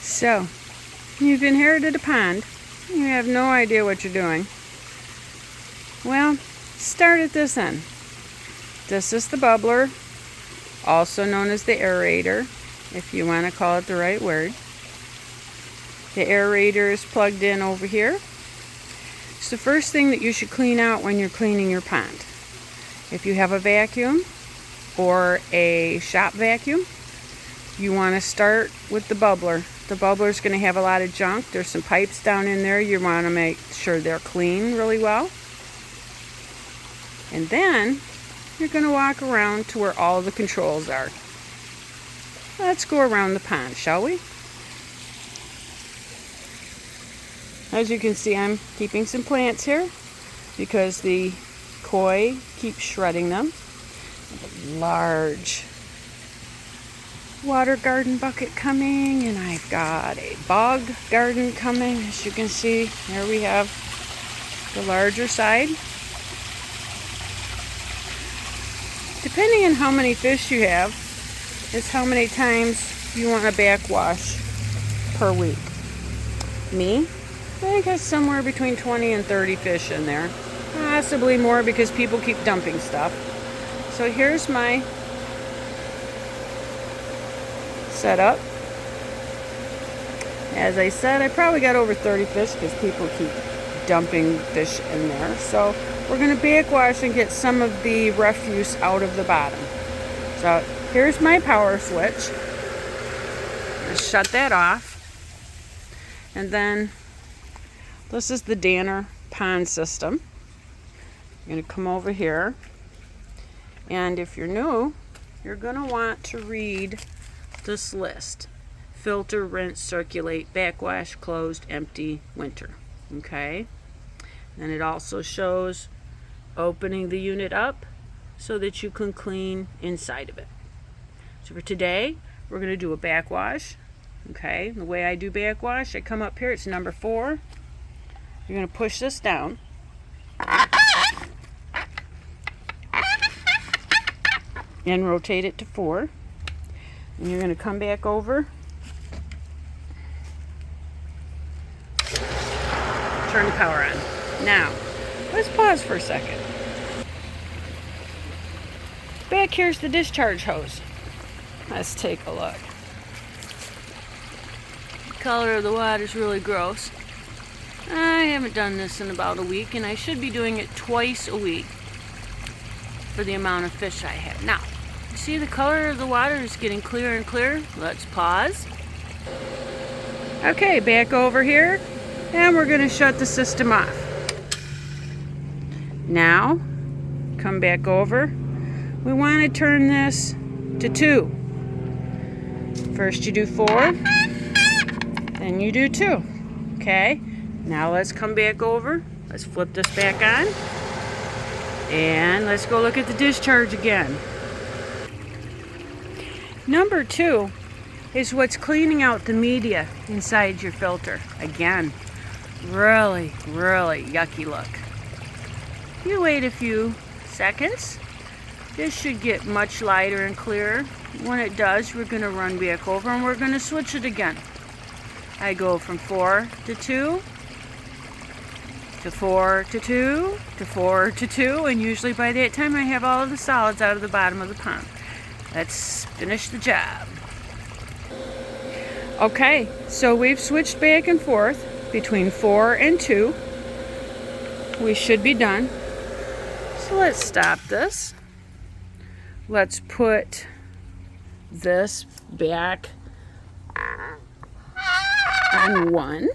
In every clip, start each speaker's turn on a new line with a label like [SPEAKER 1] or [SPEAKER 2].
[SPEAKER 1] So, you've inherited a pond. You have no idea what you're doing. Well, start at this end. This is the bubbler, also known as the aerator, if you want to call it the right word. The aerator is plugged in over here. It's the first thing that you should clean out when you're cleaning your pond. If you have a vacuum or a shop vacuum, you want to start with the bubbler. The bubbler is going to have a lot of junk. There's some pipes down in there. You want to make sure they're clean really well. And then you're going to walk around to where all the controls are. Let's go around the pond, shall we? As you can see, I'm keeping some plants here because the koi keeps shredding them. A large water garden bucket coming, and I've got a bog garden coming. As you can see, here we have the larger side. Depending on how many fish you have is how many times you want to backwash per week. Me, I think it's somewhere between 20 and 30 fish in there. Possibly more because people keep dumping stuff. So here's my setup. As I said, I probably got over 30 fish because people keep dumping fish in there. So we're going to backwash and get some of the refuse out of the bottom. So here's my power switch. Just shut that off. And then this is the Danner pond system. I'm going to come over here. And if you're new, you're going to want to read this list. Filter, rinse, circulate, backwash, closed, empty, winter. Okay? And it also shows opening the unit up so that you can clean inside of it. So for today, we're going to do a backwash. Okay? The way I do backwash, I come up here, it's number 4. You're going to push this down. And rotate it to 4. And you're going to come back over. Turn the power on. Now, let's pause for a second. Back here's the discharge hose. Let's take a look. The color of the water is really gross. I haven't done this in about a week, and I should be doing it twice a week for the amount of fish I have. Now, you see the color of the water is getting clearer and clearer. Let's pause. Okay, back over here, and we're going to shut the system off. Now, come back over. We want to turn this to 2. First you do 4, then you do 2. Okay, now let's come back over. Let's flip this back on. And let's go look at the discharge again. Number 2 is what's cleaning out the media inside your filter. Again, really, really yucky look. You wait a few seconds. This should get much lighter and clearer. When it does, we're going to run back over and we're going to switch it again. I go from 4 to 2, to 4 to 2, to 4 to 2, and usually by that time I have all of the solids out of the bottom of the pond. Let's finish the job. Okay, so we've switched back and forth between 4 and 2. We should be done. So let's stop this. Let's put this back on 1.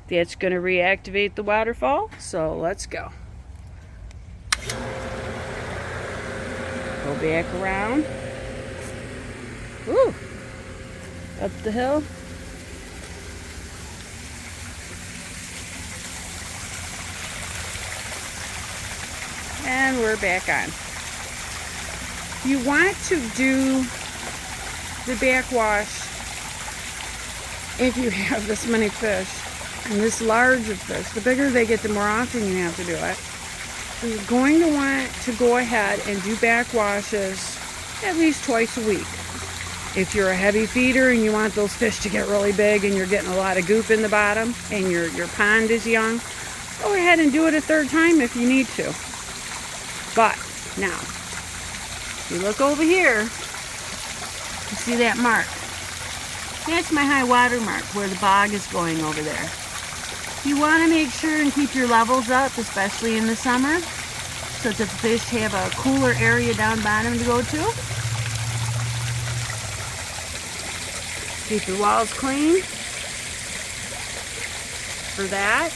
[SPEAKER 1] That's going to reactivate the waterfall. So let's go. Go back around. Ooh. Up the hill. And we're back on. You want to do the backwash if you have this many fish and this large of fish. The bigger they get, the more often you have to do it. So you're going to want to go ahead and do backwashes at least twice a week. If you're a heavy feeder and you want those fish to get really big and you're getting a lot of goop in the bottom and your pond is young, go ahead and do it a third time if you need to. But now, if you look over here, you see that mark? That's my high water mark where the bog is going over there. You want to make sure and keep your levels up, especially in the summer, so that the fish have a cooler area down bottom to go to. Keep your walls clean. For that,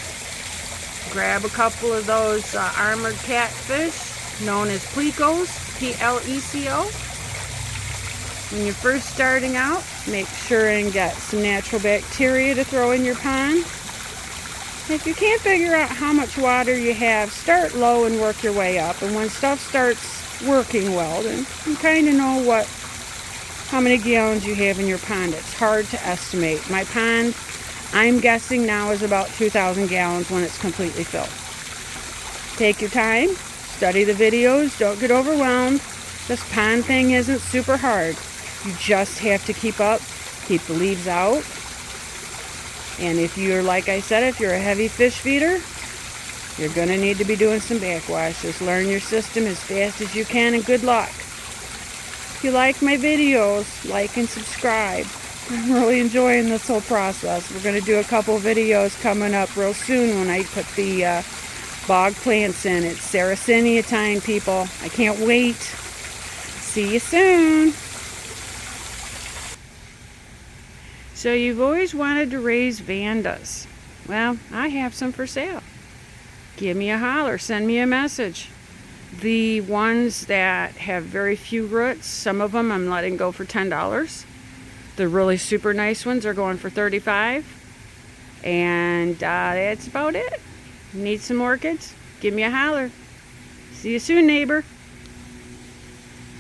[SPEAKER 1] grab a couple of those armored catfish known as plecos, P-L-E-C-O. When you're first starting out, make sure and get some natural bacteria to throw in your pond. If you can't figure out how much water you have, start low and work your way up. And when stuff starts working well, then you kind of know how many gallons you have in your pond. It's hard to estimate. My pond, I'm guessing now, is about 2,000 gallons when it's completely filled. Take your time, study the videos, don't get overwhelmed. This pond thing isn't super hard. You just have to keep up, keep the leaves out. And if you're, like I said, if you're a heavy fish feeder, you're going to need to be doing some backwash. Just learn your system as fast as you can, and good luck. If you like my videos, like and subscribe. I'm really enjoying this whole process. We're going to do a couple videos coming up real soon when I put the bog plants in. It's Sarracenia time, people. I can't wait. See you soon. So you've always wanted to raise Vandas. Well, I have some for sale. Give me a holler, send me a message. The ones that have very few roots, some of them I'm letting go for $10. The really super nice ones are going for $35. And that's about it. Need some orchids? Give me a holler. See you soon, neighbor.